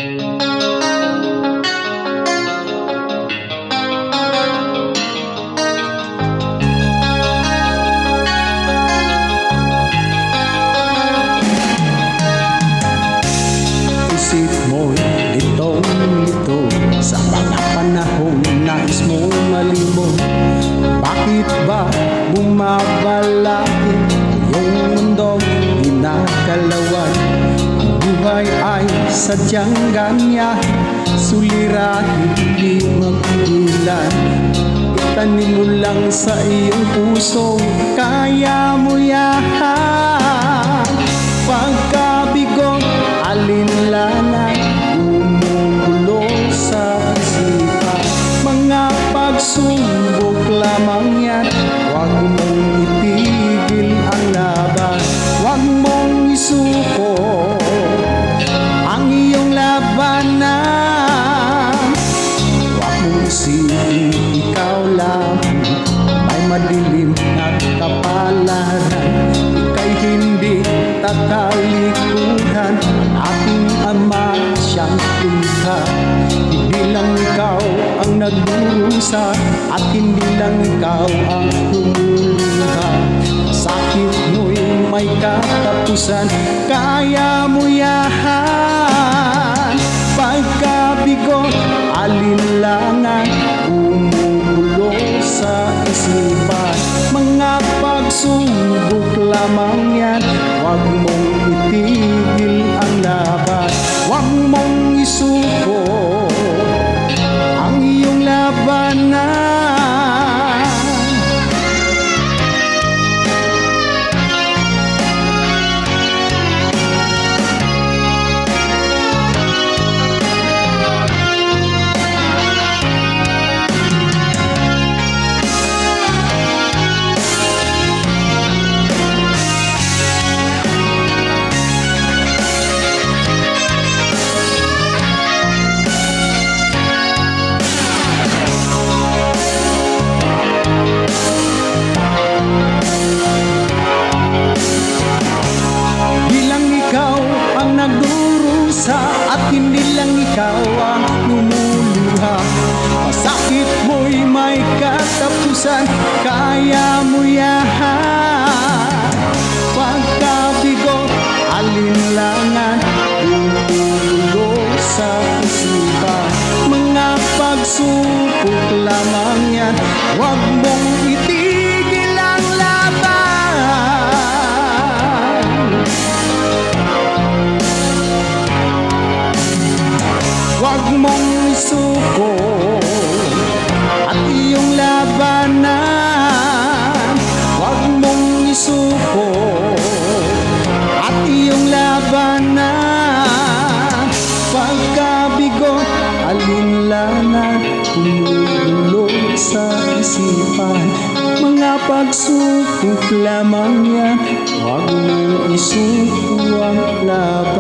Isip mo'y litong-lito sa mga panahong nais mong malimot. Bakit ba bumabalakid iyong mundong ginagalawan? Ang buhay ay sadyang ganyan, sulirahin di magpigilan. Itanim mo lang sa iyong puso, kaya mo yan. Pagkabigo, alinlangan, gumugulo sa isipan. Mga pagsubok lamang yan, huwag mong itigil ang laban. Huwag mong isuko ang iyong labanan. Huwag mong isipin ikaw lang may madilim na kapalaran. Ika'y hindi tatalikuran, ating Ama siyang lumikha. Hindi lang ikaw ang nagdurusa at hindi lang ikaw ang lumulungha. Sakit mo'y may katapusan, kaya mo yan. Pagkabigo, alinlangan, gumugulo sa isipan. Mga pagsubok lamang yan, huwag mong itigil ang laban. Huwag mong isuko ang iyong labanan. Nagdurusa at hindi lang ikaw ang lumuluha. Masakit mo'y may katapusan, kaya mo yan. Pagkabigo, alinlangan, gumugulo sa isipan. Mga pagsubok lamang yan, huwag mong itigil ang laban. Huwag mong isuko at iyong labanan. Huwag mong isuko at iyong labanan. Pagkabigo, alinlangan, gumugulo sa isipan. Mga pagsubok lamang yan, huwag mong isuko ang laban.